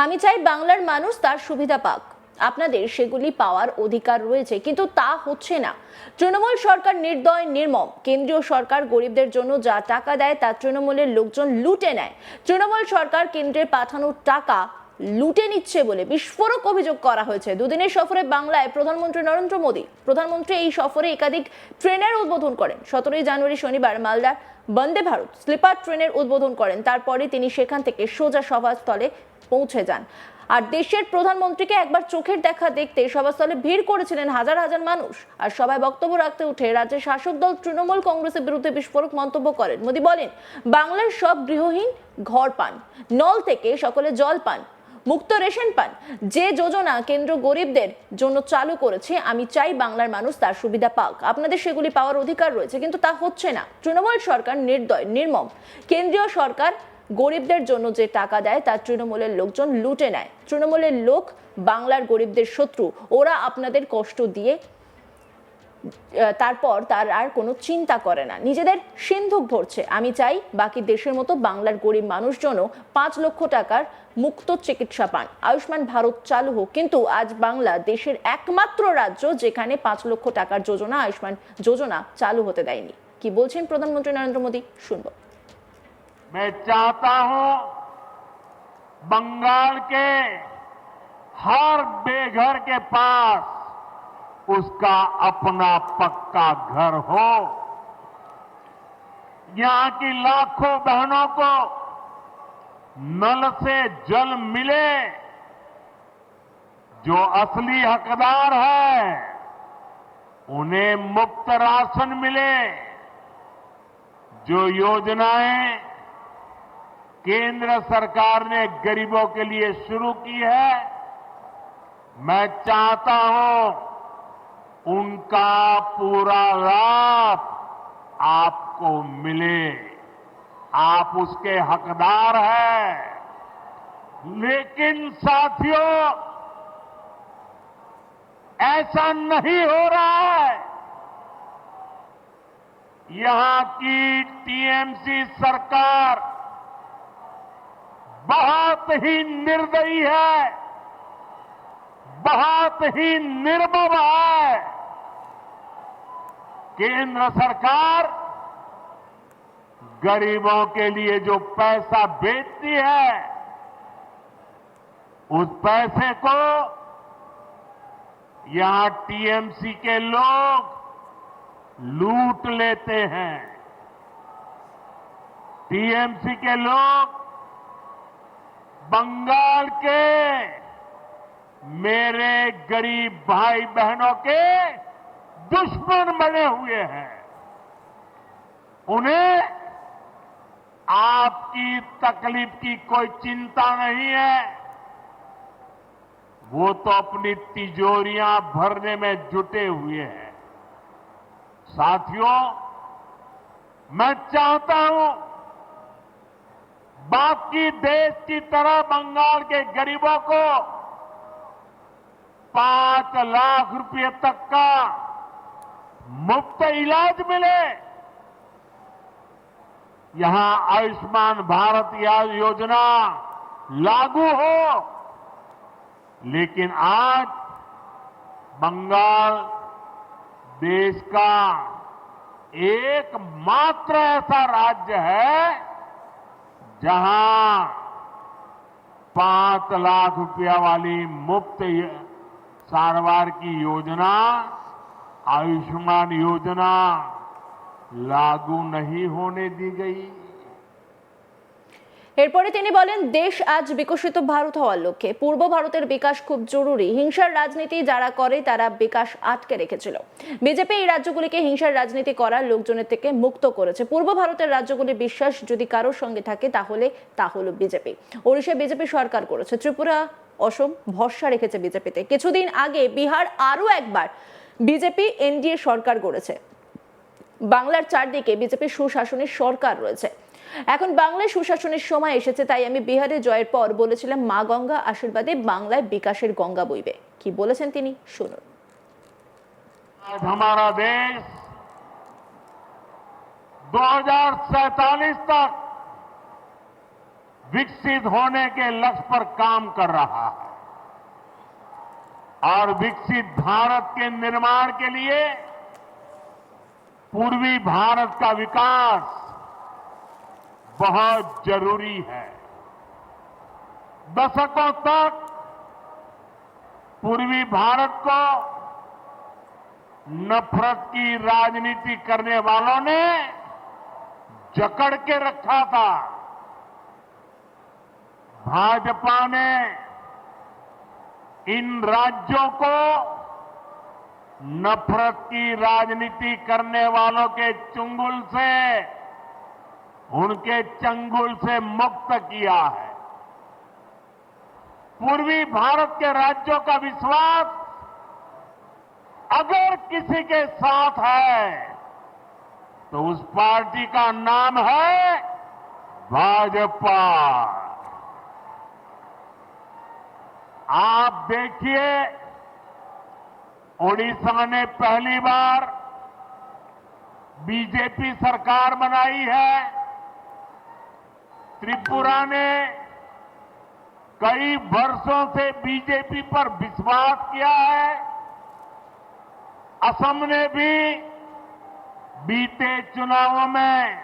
আমি চাই বাংলার মানুষ তার সুবিধা পাক, আপনাদের সেগুলি পাওয়ার অধিকার রয়েছে, কিন্তু তা হচ্ছে না। তৃণমূল সরকার নির্দয় নির্মম। কেন্দ্রীয় সরকার গরিবদের জন্য যা টাকা দেয় তা তৃণমূলের লোকজন লুটে নেয়। তৃণমূল সরকার কেন্দ্রের পাঠানো টাকা লুটে নিচ্ছে বলে বিস্ফোরক অভিযোগ করা হয়েছে। দুদিনের সফরে বাংলায় প্রধানমন্ত্রী নরেন্দ্র মোদী। প্রধানমন্ত্রী এই সফরে একাধিক ট্রেনের উদ্বোধন করেন। 17 জানুয়ারি শনিবার মালদার বন্দে ভারত স্লিপার ট্রেনের উদ্বোধন করেন। তারপরে তিনি সেখান থেকে সোজা সভাস্থলে পৌঁছে যান। আর দেশের প্রধানমন্ত্রীকে একবার চোখের দেখা দেখতে সভাস্থলে ভিড় করেছিলেন হাজার হাজার মানুষ। আর সবাই বক্তব্য রাখতে উঠে রাজ্যের শাসক দল তৃণমূল কংগ্রেসের বিরুদ্ধে বিস্ফোরক মন্তব্য করেন। মোদী বলেন, বাংলার সব গৃহহীন ঘর পান, নল থেকে সকলে জল পান, মুক্ত রেশন পান। যে যোজনা কেন্দ্র গরিবদের জন্য চালু করেছে, আমি চাই বাংলার মানুষ তার সুবিধা পাক, আপনাদের সেগুলি পাওয়ার অধিকার রয়েছে, কিন্তু তা হচ্ছে না। তৃণমূল সরকার নির্দয় নির্মম। কেন্দ্রীয় সরকার গরিবদের জন্য যে টাকা দেয় তা তৃণমূলের লোকজন লুটে নেয়। তৃণমূলের লোক বাংলার গরিবদের শত্রু। ওরা আপনাদের কষ্ট দিয়ে তারপর তার আর কোনো চিন্তা করে না, নিজেদের সিন্ধুক ভরছে। আমি চাই বাকি দেশের মতো বাংলার গরিব মানুষজনও 5 লক্ষ টাকার মুক্ত চিকিৎসা পান। আয়ুষ্মান ভারত চালু হোক, কিন্তু আজ বাংলা দেশের একমাত্র রাজ্য যেখানে 5 লক্ষ টাকার যোজনা, আয়ুষ্মান যোজনা চালু হতে দেয়নি। কি বলছেন প্রধানমন্ত্রী নরেন্দ্র মোদী, শুনবো। मैं चाहता हूं बंगाल के हर बेघर के पास उसका अपना पक्का घर हो, यहां की लाखों बहनों को नल से जल मिले। जो असली हकदार है उन्हें मुफ्त राशन मिले। जो योजनाएं केंद्र सरकार ने गरीबों के लिए शुरू की है, मैं चाहता हूं उनका पूरा लाभ आपको मिले। आप उसके हकदार हैं। लेकिन साथियों, ऐसा नहीं हो रहा है। यहां की टीएमसी सरकार बहुत ही निर्दयी है, बहुत ही निर्मम है। केंद्र सरकार गरीबों के लिए जो पैसा भेजती है, उस पैसे को यहां टीएमसी के लोग लूट लेते हैं। टीएमसी के लोग बंगाल के मेरे गरीब भाई बहनों के दुश्मन बने हुए हैं। उन्हें आपकी तकलीफ की कोई चिंता नहीं है। वो तो अपनी तिजोरियां भरने में जुटे हुए हैं। साथियों, मैं चाहता हूं बाकी देश की तरह बंगाल के गरीबों को 5 लाख रुपए तक का मुफ्त इलाज मिले। यहां आयुष्मान भारत योजना लागू हो। लेकिन आज बंगाल देश का एकमात्र ऐसा राज्य है जहां 5 लाख रुपया वाली मुफ्त सारवार की योजना, आयुष्मान योजना लागू नहीं होने दी गई। এরপরে তিনি বলেন, দেশ আজ বিকশিত ভারত হওয়ার লক্ষ্যে। পূর্ব ভারতের বিকাশ খুব জরুরি। হিংসার রাজনীতি যারা করে তারা বিকাশ আটকে রেখেছিল। বিজেপি এই রাজ্যগুলিকে হিংসার রাজনীতি করার লোকজনের থেকে মুক্ত করেছে। পূর্ব ভারতের রাজ্যগুলির বিশ্বাস যদি কারোর সঙ্গে থাকে তাহলে তা হলো বিজেপি। ওড়িশায় বিজেপি সরকার করেছে, ত্রিপুরা অসম ভরসা রেখেছে বিজেপিতে। কিছুদিন আগে বিহার আরো একবার বিজেপি এনডিএ সরকার গড়েছে। বাংলার চারদিকে বিজেপির সুশাসনের সরকার রয়েছে। এখন বাংলায় সুশাসনের সময় এসেছে, তাই আমি বিহারে জয়ের পর বলেছিলাম মা গঙ্গা আশীর্বাদে বাংলায় বিকাশের গঙ্গা বইবে। কি বলেছেন তিনি, শুনুন। हमारा देश 2047 तक विकसित होने के लक्ष्य पर काम कर रहा है और विकसित भारत के निर्माण के लिए पूर्वी भारत का विकास बहुत जरूरी है। दशकों तक पूर्वी भारत को नफरत की राजनीति करने वालों ने जकड़ के रखा था। भाजपा ने इन राज्यों को नफरत की राजनीति करने वालों के चंगुल से, उनके चंगुल से मुक्त किया है। पूर्वी भारत के राज्यों का विश्वास अगर किसी के साथ है तो उस पार्टी का नाम है भाजपा। आप देखिए, ओडिशा ने पहली बार बीजेपी सरकार बनाई है। त्रिपुरा ने कई वर्षों से बीजेपी पर विश्वास किया है। असम ने भी बीते चुनावों में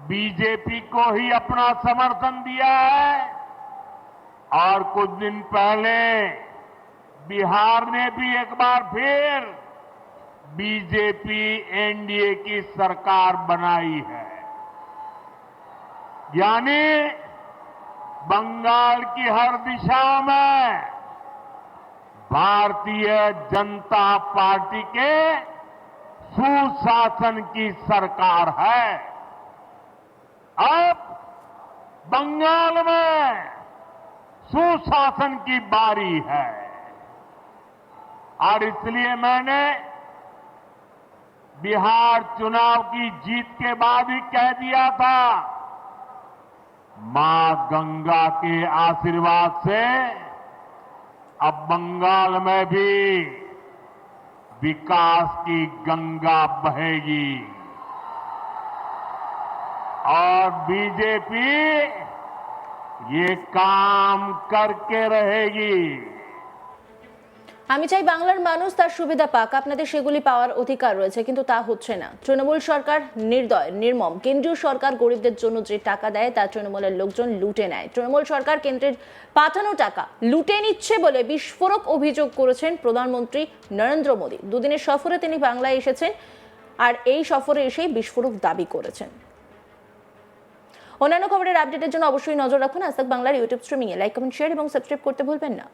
बीजेपी को ही अपना समर्थन दिया है और कुछ दिन पहले बिहार ने भी एक बार फिर बीजेपी एनडीए की सरकार बनाई है। यानी बंगाल की हर दिशा में भारतीय जनता पार्टी के सुशासन की सरकार है। अब बंगाल में सुशासन की बारी है और इसलिए मैंने बिहार चुनाव की जीत के बाद ही कह दिया था, मां गंगा के आशीर्वाद से अब बंगाल में भी विकास की गंगा बहेगी और बीजेपी ये काम करके रहेगी। আমি চাই বাংলার মানুষ তার সুবিধা পাক, আপনাদের সেগুলি পাওয়ার অধিকার রয়েছে, কিন্তু তা হচ্ছে না। তৃণমূল সরকার নির্দয়, নির্মম। কেন্দ্রীয় সরকার গরিবদের জন্য যে টাকা দেয় তা তৃণমূলের লোকজন লুটে নেয়। তৃণমূল সরকার কেন্দ্রের পাঠানো টাকা লুটে নিচ্ছে বলে বিস্ফোরক অভিযোগ করেছেন প্রধানমন্ত্রী নরেন্দ্র মোদী। দুদিনের সফরে তিনি বাংলায় এসেছেন আর এই সফরে এসেই বিস্ফোরক দাবি করেছেন। অন্যান্য খবরের আপডেটের জন্য অবশ্যই নজর রাখুন আজ তাক বাংলার ইউটিউব স্ট্রিমিংয়ে। লাইক, কমেন্ট, শেয়ার এবং সাবস্ক্রাইব করতে ভুলবেন না।